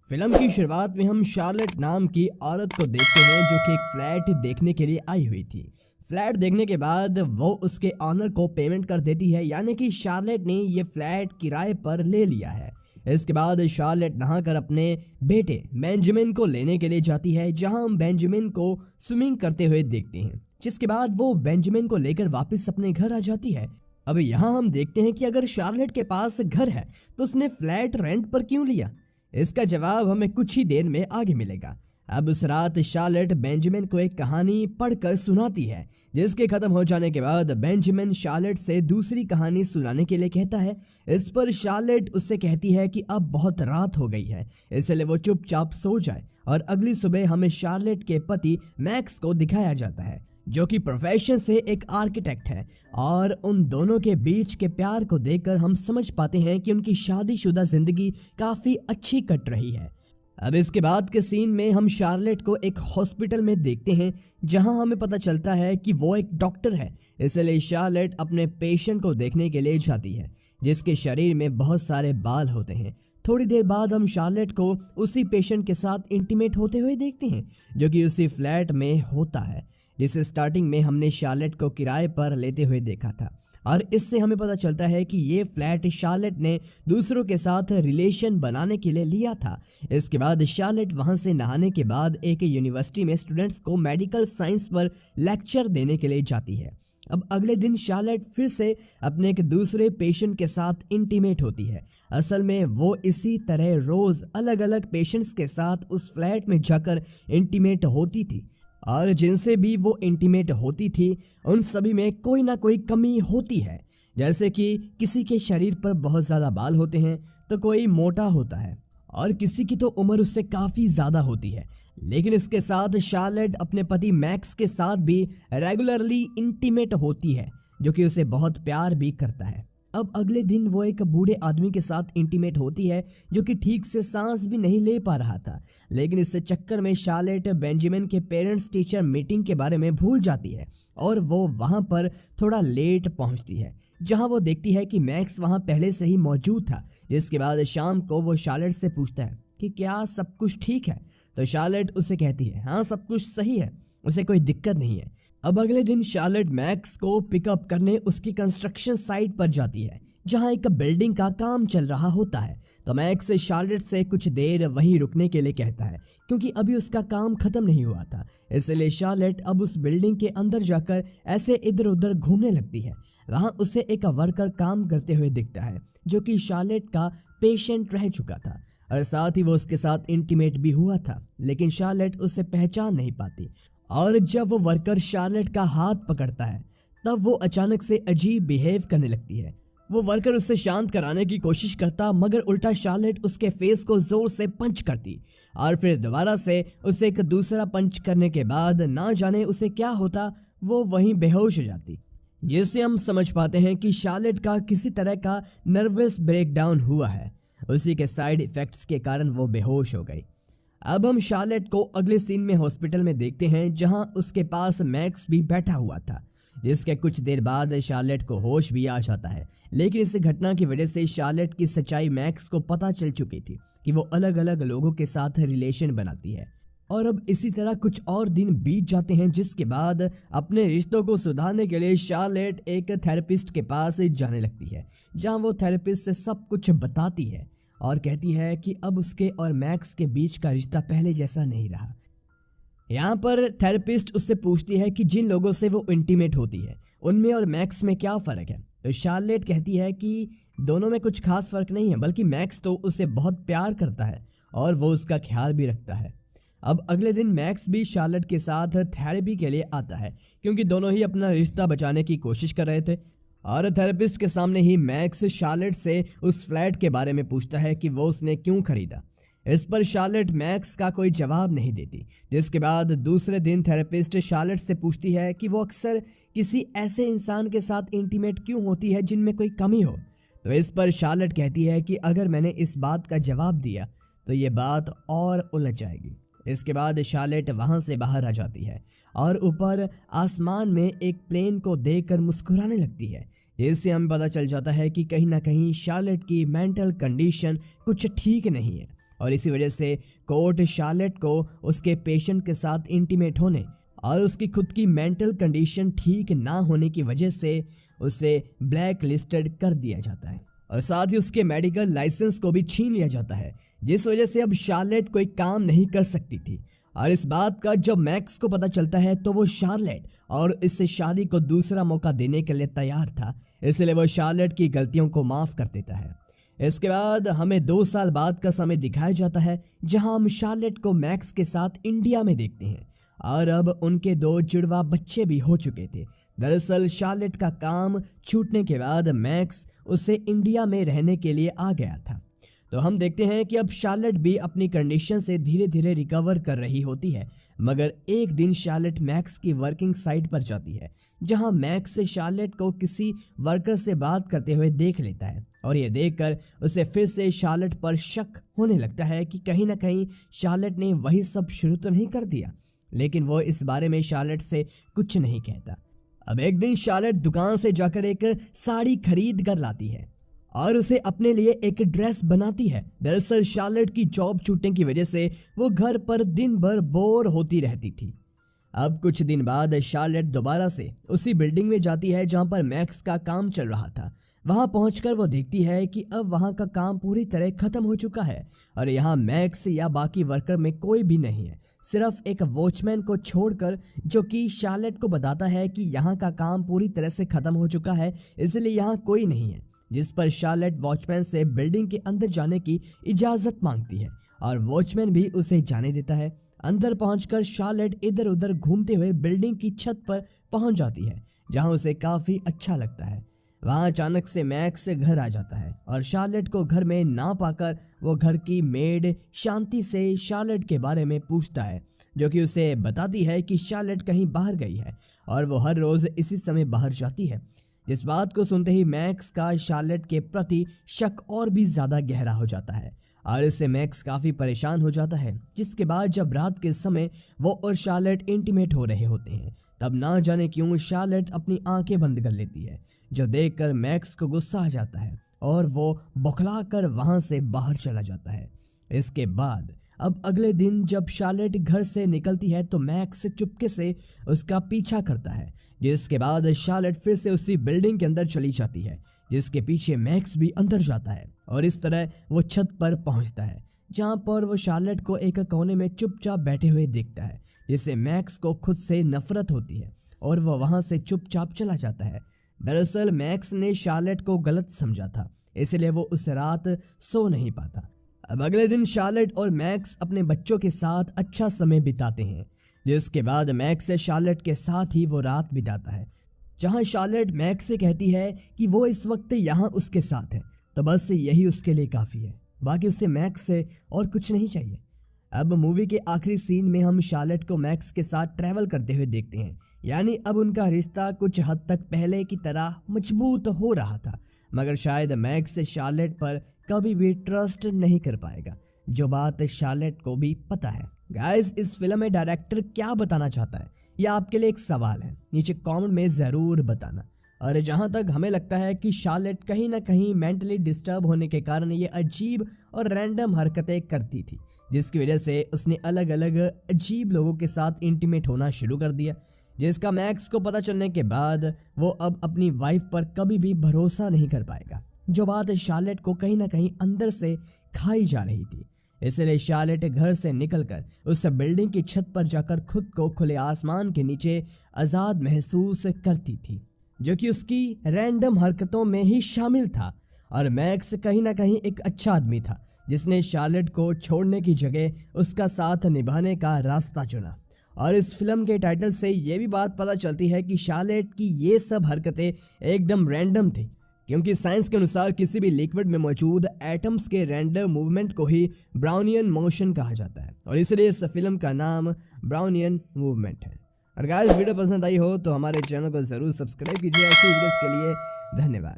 Film की शुरुआत में हम शार्लेट नाम की औरत को देखते हैं जो कि एक फ्लैट देखने के लिए आई हुई थी। फ्लैट देखने के बाद वो उसके ऑनर को पेमेंट कर देती है, यानी कि शार्लेट ने ये फ्लैट किराए पर ले लिया है। इसके बाद शार्लेट नहाकर अपने बेटे बेंजामिन को लेने के लिए जाती है, जहां हम बेंजामिन को स्विमिंग करते हुए देखते हैं। जिसके बाद वो बेंजामिन को लेकर वापस अपने घर आ जाती है। अब यहाँ हम देखते हैं कि अगर शार्लेट के पास घर है तो उसने फ्लैट रेंट पर क्यों लिया। इसका जवाब हमें कुछ ही देर में आगे मिलेगा। अब उस रात शार्लेट बेंजामिन को एक कहानी पढ़कर सुनाती है, जिसके खत्म हो जाने के बाद बेंजामिन शार्लेट से दूसरी कहानी सुनाने के लिए कहता है। इस पर शार्लेट उससे कहती है कि अब बहुत रात हो गई है, इसलिए वो चुपचाप सो जाए। और अगली सुबह हमें शार्लेट के पति मैक्स को दिखाया जाता है, जो कि प्रोफेशन से एक आर्किटेक्ट है। और उन दोनों के बीच के प्यार को देखकर हम समझ पाते हैं कि उनकी शादीशुदा जिंदगी काफी अच्छी कट रही है। अब इसके बाद के सीन में हम शार्लेट को एक हॉस्पिटल में देखते हैं, जहां हमें पता चलता है कि वो एक डॉक्टर है। इसलिए शार्लेट अपने पेशेंट को देखने के लिए जाती है, जिसके शरीर में बहुत सारे बाल होते हैं। थोड़ी देर बाद हम शार्लेट को उसी पेशेंट के साथ इंटीमेट होते हुए देखते हैं, जो कि उसी फ्लैट में होता है जिसे स्टार्टिंग में हमने शार्लेट को किराए पर लेते हुए देखा था। और इससे हमें पता चलता है कि ये फ्लैट शार्लेट ने दूसरों के साथ रिलेशन बनाने के लिए लिया था। इसके बाद शार्लेट वहां से नहाने के बाद एक यूनिवर्सिटी में स्टूडेंट्स को मेडिकल साइंस पर लेक्चर देने के लिए जाती है। अब अगले दिन शार्लेट फिर से अपने एक दूसरे पेशेंट के साथ इंटीमेट होती है। असल में वो इसी तरह रोज अलग अलग पेशेंट्स के साथ उस फ्लैट में जाकर इंटीमेट होती थी, और जिनसे भी वो इंटीमेट होती थी उन सभी में कोई ना कोई कमी होती है। जैसे कि किसी के शरीर पर बहुत ज़्यादा बाल होते हैं तो कोई मोटा होता है, और किसी की तो उम्र उससे काफ़ी ज़्यादा होती है। लेकिन इसके साथ शार्लेट अपने पति मैक्स के साथ भी रेगुलरली इंटीमेट होती है, जो कि उसे बहुत प्यार भी करता है। अब अगले दिन वो एक बूढ़े आदमी के साथ इंटीमेट होती है, जो कि ठीक से सांस भी नहीं ले पा रहा था। लेकिन इस चक्कर में शार्लेट बेंजामिन के पेरेंट्स टीचर मीटिंग के बारे में भूल जाती है, और वो वहां पर थोड़ा लेट पहुंचती है, जहां वो देखती है कि मैक्स वहां पहले से ही मौजूद था। जिसके बाद शाम को वो शार्लेट से पूछता है कि क्या सब कुछ ठीक है। तो शार्लेट उसे कहती है हाँ, सब कुछ सही है, उसे कोई दिक्कत नहीं है। अब अगले दिन शार्लेट मैक्स को पिकअप करने उसकी कंस्ट्रक्शन साइट पर जाती है, जहां एक बिल्डिंग का काम चल रहा होता है। तो मैक्स शार्लेट से कुछ देर वहीं रुकने के लिए कहता है, क्योंकि अभी उसका काम खत्म नहीं हुआ था। इसलिए शार्लेट अब उस बिल्डिंग के अंदर जाकर ऐसे इधर उधर घूमने लगती है। वहां उसे एक वर्कर काम करते हुए दिखता है, जो कि शार्लेट का पेशेंट रह चुका था, और साथ ही वो उसके साथ इंटीमेट भी हुआ था। लेकिन शार्लेट उसे पहचान नहीं पाती, और जब वो वर्कर शार्लेट का हाथ पकड़ता है तब वो अचानक से अजीब बिहेव करने लगती है। वो वर्कर उससे शांत कराने की कोशिश करता, मगर उल्टा शार्लेट उसके फेस को जोर से पंच करती, और फिर दोबारा से उसे एक दूसरा पंच करने के बाद ना जाने उसे क्या होता, वो वहीं बेहोश हो जाती। जिससे हम समझ पाते हैं कि शार्लेट का किसी तरह का नर्वस ब्रेकडाउन हुआ है। उसी के साइड इफेक्ट्स के कारण वो बेहोश हो गई। अब हम शार्लेट को अगले सीन में हॉस्पिटल में देखते हैं, जहां उसके पास मैक्स भी बैठा हुआ था। जिसके कुछ देर बाद शार्लेट को होश भी आ जाता है। लेकिन इस घटना की वजह से शार्लेट की सच्चाई मैक्स को पता चल चुकी थी कि वो अलग अलग लोगों के साथ रिलेशन बनाती है। और अब इसी तरह कुछ और दिन बीत जाते हैं, जिसके बाद अपने रिश्तों को सुधारने के लिए शार्लेट एक थेरेपिस्ट के पास जाने लगती है, जहां वो थेरेपिस्ट से सब कुछ बताती है और कहती है कि अब उसके और मैक्स के बीच का रिश्ता पहले जैसा नहीं रहा। यहाँ पर थेरेपिस्ट उससे पूछती है कि जिन लोगों से वो इंटीमेट होती है उनमें और मैक्स में क्या फ़र्क है। तो शार्लेट कहती है कि दोनों में कुछ खास फ़र्क नहीं है, बल्कि मैक्स तो उसे बहुत प्यार करता है और वो उसका ख्याल भी रखता है। अब अगले दिन मैक्स भी शार्लेट के साथ थेरेपी के लिए आता है, क्योंकि दोनों ही अपना रिश्ता बचाने की कोशिश कर रहे थे। और थेरेपिस्ट के सामने ही मैक्स शार्लेट से उस फ्लैट के बारे में पूछता है कि वो उसने क्यों खरीदा। इस पर शार्लेट मैक्स का कोई जवाब नहीं देती। जिसके बाद दूसरे दिन थेरेपिस्ट शार्लेट से पूछती है कि वो अक्सर किसी ऐसे इंसान के साथ इंटीमेट क्यों होती है जिनमें कोई कमी हो। तो इस पर शार्लेट कहती है कि अगर मैंने इस बात का जवाब दिया तो ये बात और उलझ जाएगी। इसके बाद शार्लेट वहां से बाहर आ जाती है और ऊपर आसमान में एक प्लेन को देखकर मुस्कुराने लगती है, जिससे हमें पता चल जाता है कि कहीं ना कहीं शार्लेट की मेंटल कंडीशन कुछ ठीक नहीं है। और इसी वजह से कोर्ट शार्लेट को उसके पेशेंट के साथ इंटीमेट होने और उसकी खुद की मेंटल कंडीशन ठीक ना होने की वजह से उसे ब्लैक लिस्टेड कर दिया जाता है और साथ ही उसके मेडिकल लाइसेंस को भी छीन लिया जाता है, जिस वजह से अब शार्लेट कोई काम नहीं कर सकती थी। और इस बात का जब मैक्स को पता चलता है तो वो शार्लेट और इससे शादी को दूसरा मौका देने के लिए तैयार था, इसलिए वो शार्लेट की गलतियों को माफ़ कर देता है। इसके बाद हमें 2 साल बाद का समय दिखाया जाता है, जहां हम शार्लेट को मैक्स के साथ इंडिया में देखते हैं और अब उनके 2 जुड़वा बच्चे भी हो चुके थे। दरअसल शार्लेट का काम छूटने के बाद मैक्स उसे इंडिया में रहने के लिए आ गया था। तो हम देखते हैं कि अब शार्लेट भी अपनी कंडीशन से धीरे धीरे रिकवर कर रही होती है, मगर एक दिन शार्लेट मैक्स की वर्किंग साइट पर जाती है, जहां मैक्स से शार्लेट को किसी वर्कर से बात करते हुए देख लेता है और ये देखकर उसे फिर से शार्लेट पर शक होने लगता है कि कहीं ना कहीं शार्लेट ने वही सब शुरू तो नहीं कर दिया, लेकिन वो इस बारे में शार्लेट से कुछ नहीं कहता। अब एक दिन शार्लेट दुकान से जाकर एक साड़ी खरीद कर लाती है और उसे अपने लिए एक ड्रेस बनाती है। दरअसल शार्लेट की जॉब छूटने की वजह से वो घर पर दिन भर बोर होती रहती थी। अब कुछ दिन बाद शार्लेट दोबारा से उसी बिल्डिंग में जाती है जहां पर मैक्स का काम चल रहा था। वहां पहुंचकर वो देखती है कि अब वहां का काम पूरी तरह खत्म हो चुका है और यहाँ मैक्स या बाकी वर्कर में कोई भी नहीं है, सिर्फ एक वॉचमैन को छोड़कर, जो कि शार्लेट को बताता है कि यहाँ का काम पूरी तरह से खत्म हो चुका है, इसलिए यहाँ कोई नहीं है। जिस पर शार्लेट वॉचमैन से बिल्डिंग के अंदर जाने की इजाज़त मांगती है और वॉचमैन भी उसे जाने देता है। अंदर पहुंचकर शार्लेट इधर उधर घूमते हुए बिल्डिंग की छत पर पहुंच जाती है, जहां उसे काफ़ी अच्छा लगता है। वहां अचानक से मैक्स घर आ जाता है और शार्लेट को घर में ना पाकर वो घर की मेड शांति से शार्लेट के बारे में पूछता है, जो कि उसे बताती है कि शार्लेट कहीं बाहर गई है और वो हर रोज़ इसी समय बाहर जाती है। इस बात को सुनते ही मैक्स का शार्लेट के प्रति शक और भी ज़्यादा गहरा हो जाता है और इससे मैक्स काफ़ी परेशान हो जाता है। जिसके बाद जब रात के समय वो और शार्लेट इंटीमेट हो रहे होते हैं, तब ना जाने क्यों शार्लेट अपनी आंखें बंद कर लेती है, जो देखकर मैक्स को गुस्सा आ जाता है और वो बौखला कर वहाँ से बाहर चला जाता है। इसके बाद अब अगले दिन जब शार्लेट घर से निकलती है तो मैक्स चुपके से उसका पीछा करता है, जिसके बाद शार्लेट फिर से उसी बिल्डिंग के अंदर चली जाती है, जिसके पीछे मैक्स भी अंदर जाता है और इस तरह वो छत पर पहुंचता है, जहां पर वो शार्लेट को एक कोने में चुपचाप बैठे हुए देखता है, जिससे मैक्स को खुद से नफरत होती है और वह वहां से चुपचाप चला जाता है। दरअसल मैक्स ने शार्लेट को गलत समझा था, इसलिए वो उस रात सो नहीं पाता। अब अगले दिन शार्लेट और मैक्स अपने बच्चों के साथ अच्छा समय बिताते हैं, जिसके बाद मैक्स शार्लेट के साथ ही वो रात बिताता है, जहां शार्लेट मैक्स से कहती है कि वो इस वक्त यहाँ उसके साथ है, तो बस यही उसके लिए काफ़ी है, बाकी उससे मैक्स से और कुछ नहीं चाहिए। अब मूवी के आखिरी सीन में हम शार्लेट को मैक्स के साथ ट्रैवल करते हुए देखते हैं, यानी अब उनका रिश्ता कुछ हद तक पहले की तरह मजबूत हो रहा था, मगर शायद मैक्स शार्लेट पर कभी भी ट्रस्ट नहीं कर पाएगा, जो बात शार्लेट को भी पता है। गाइस, इस फिल्म में डायरेक्टर क्या बताना चाहता है, यह आपके लिए एक सवाल है, नीचे कमेंट में ज़रूर बताना। और जहाँ तक हमें लगता है कि शार्लेट कहीं ना कहीं मेंटली डिस्टर्ब होने के कारण ये अजीब और रैंडम हरकतें करती थी, जिसकी वजह से उसने अलग अलग अजीब लोगों के साथ इंटीमेट होना शुरू कर दिया, जिसका मैक्स को पता चलने के बाद वो अब अपनी वाइफ पर कभी भी भरोसा नहीं कर पाएगा, जो बात शार्लेट को कहीं ना कहीं अंदर से खाई जा रही थी। इसलिए शार्लेट घर से निकलकर उस बिल्डिंग की छत पर जाकर खुद को खुले आसमान के नीचे आज़ाद महसूस करती थी, जो कि उसकी रैंडम हरकतों में ही शामिल था। और मैक्स कहीं ना कहीं एक अच्छा आदमी था, जिसने शार्लेट को छोड़ने की जगह उसका साथ निभाने का रास्ता चुना। और इस फिल्म के टाइटल से ये भी बात पता चलती है कि शार्लेट की ये सब हरकतें एकदम रैंडम थी, क्योंकि साइंस के अनुसार किसी भी लिक्विड में मौजूद एटम्स के रैंडम मूवमेंट को ही ब्राउनियन मोशन कहा जाता है, और इसलिए इस फिल्म का नाम ब्राउनियन मूवमेंट है। और गाइस, वीडियो पसंद आई हो तो हमारे चैनल को ज़रूर सब्सक्राइब कीजिए ऐसी वीडियोस के लिए। धन्यवाद।